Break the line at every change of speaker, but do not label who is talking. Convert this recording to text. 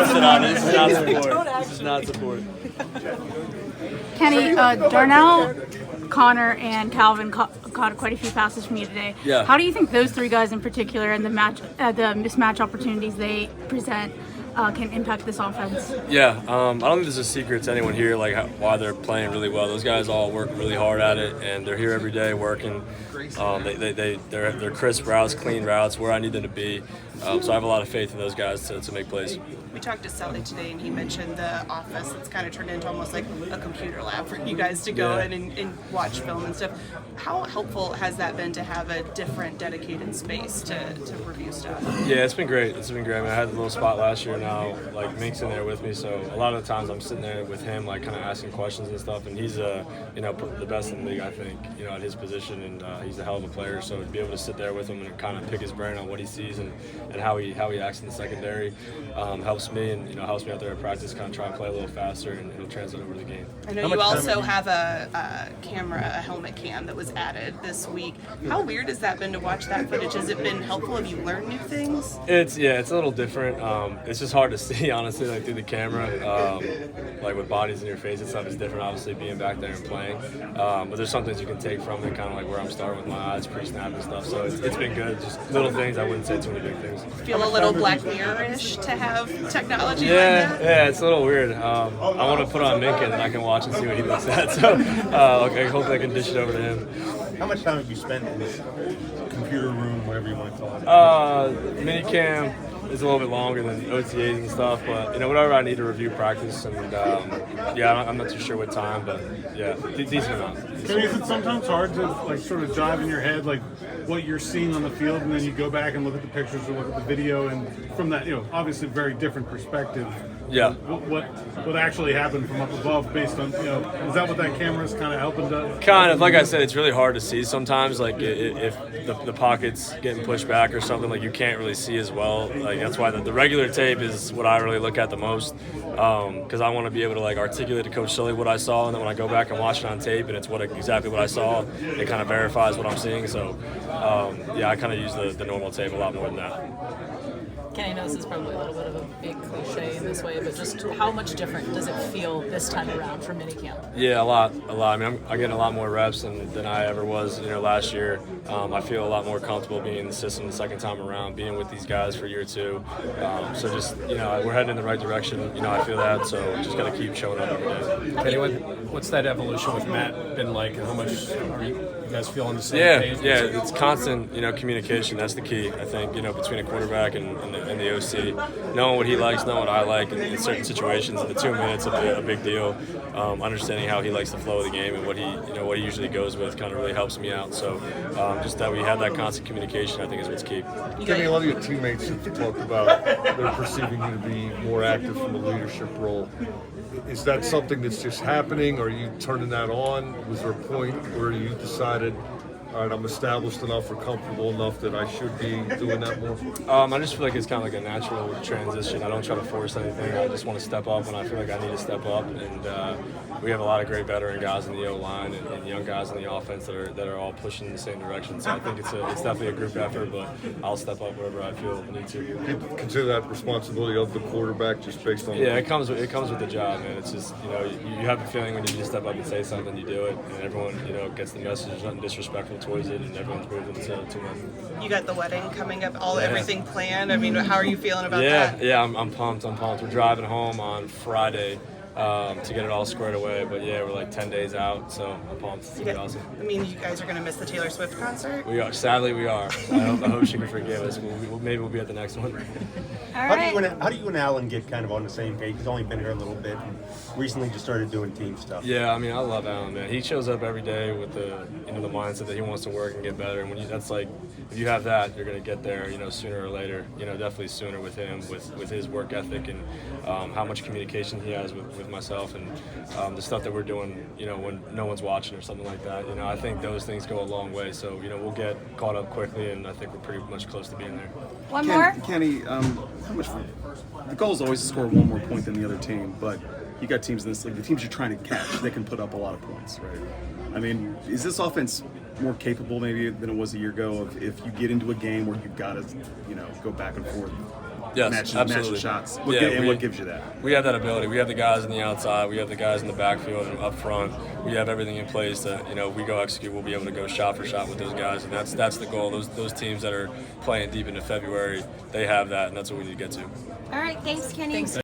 This is not support.
Kenny, Darnell, Connor, and Calvin caught quite a few passes from you today.
Yeah.
How do you think those three guys in particular and the mismatch opportunities they present can impact this offense?
Yeah, I don't think there's a secret to anyone here why they're playing really well. Those guys all work really hard at it, and they're here every day working. They're crisp routes, clean routes, where I need them to be. So I have a lot of faith in those guys to make plays.
We talked to Sully today, and he mentioned the office that's kind of turned into almost like a computer lab for you guys to go in and watch film and stuff. How helpful has that been to have a different dedicated space to review stuff?
Yeah, it's been great. I mean, I had a little spot last year. Now, Mink's in there with me, so a lot of the times I'm sitting there with him, kind of asking questions and stuff. And he's the best in the league, I think, at his position, and he's a hell of a player. So to be able to sit there with him and kind of pick his brain on what he sees and how he acts in the secondary helps me, and helps me out there at practice, kind of try and play a little faster, and it'll translate over the game.
I know you also have a helmet cam that was added this week. How weird has that been to watch that footage? Has it been helpful? Have you learned new things?
It's a little different. It's just hard to see, honestly, through the camera. With bodies in your face and stuff, it's different, obviously, being back there and playing. But there's some things you can take from it, kind of where I'm starting with my eyes, pre-snap and stuff. So it's been good. Just little things. I wouldn't say too many big things.
Feel a little Black Mirror-ish to have technology like that?
Yeah, it's a little weird. I want to put on Minka and I can watch and see what he looks at. So hopefully I can dish it over to him.
How much time have you spent in this computer room, whatever you want to call it?
Minicamp is a little bit longer than OTAs and stuff, but whatever I need to review practice, and I'm not too sure what time, but yeah, decent amount.
Is it sometimes hard to sort of jive in your head what you're seeing on the field, and then you go back and look at the pictures or look at the video, and from that obviously very different perspective?
Yeah.
What actually happened from up above, based on is that what that camera is kind of helping to?
Kind of, like I said, it's really hard to see sometimes. If the pocket's getting pushed back or something, you can't really see as well. That's why the regular tape is what I really look at the most, because I want to be able to articulate to Coach Sully what I saw, and then when I go back and watch it on tape and it's exactly what I saw, it kind of verifies what I'm seeing. So I kind of use the normal tape a lot more than that.
Kenny, I know this is probably a little bit of a big cliche in this way, but just how much different does it feel this time around for minicamp?
Yeah, a lot. I mean, I'm getting a lot more reps than I ever was, last year. I feel a lot more comfortable being in the system the second time around, being with these guys for year two. So just, we're heading in the right direction. I feel that. So just got to keep showing up every day.
Kenny, what's that evolution with Matt been like, and how much are you guys feel on the same page?
Yeah, it's constant, communication. That's the key, I think, between a quarterback and the OC. Knowing what he likes, knowing what I like in certain situations. The 2 minutes is a big deal. Understanding how he likes the flow of the game and what he usually goes with kind of really helps me out. So just that we have that constant communication, I think, is what's key.
Kenny, a lot of your teammates have talked about they're perceiving you to be more active from a leadership role. Is that something that's just happening? Are you turning that on? Was there a point where you decided, all right, I'm established enough or comfortable enough that I should be doing that more?
I just feel like it's kind of a natural transition. I don't try to force anything. I just want to step up when I feel like I need to step up. And we have a lot of great veteran guys in the O-line and young guys in the offense that are all pushing in the same direction. So I think it's definitely a group effort, but I'll step up wherever I feel I need to.
You consider that responsibility of the quarterback just based on?
Yeah, it comes with the job, man. It's just you have a feeling when you just step up and say something, you do it, and everyone gets the message. There's nothing disrespectful towards it, and everyone's moving to win.
You got the wedding coming up, everything planned. I mean, how are you feeling about that?
Yeah, I'm pumped. We're driving home on Friday to get it all squared away. But yeah, we're 10 days out, so I'm pumped. It's gonna be awesome.
I mean, you guys are gonna miss the Taylor Swift concert?
We are. Sadly, we are. I hope she can forgive us. Maybe we'll be at the next one.
All right.
How do you and Alan get kind of on the same page? He's only been here a little bit and recently just started doing team stuff.
Yeah, I mean, I love Alan, man. He shows up every day with the mindset that he wants to work and get better. And if you have that, you're gonna get there, sooner or later. Definitely sooner with him, with his work ethic and how much communication he has with myself and the stuff that we're doing, when no one's watching or something like that. I think those things go a long way. So, we'll get caught up quickly, and I think we're pretty much close to being there.
One more?
Kenny, how much? The goal is always to score one more point than the other team, but you got teams in this league. The teams you're trying to catch, they can put up a lot of points, right? I mean, is this offense more capable maybe than it was a year ago of if you get into a game where you've got to, go back and forth?
Yes,
matching
absolutely.
shots.
Yeah,
What gives you that?
We have that ability. We have the guys on the outside. We have the guys in the backfield and up front. We have everything in place that, you know, if we go execute, we'll be able to go shot for shot with those guys, and that's the goal. Those teams that are playing deep into February, they have that, and that's what we need to get to.
All right, thanks, Kenny.
Thanks.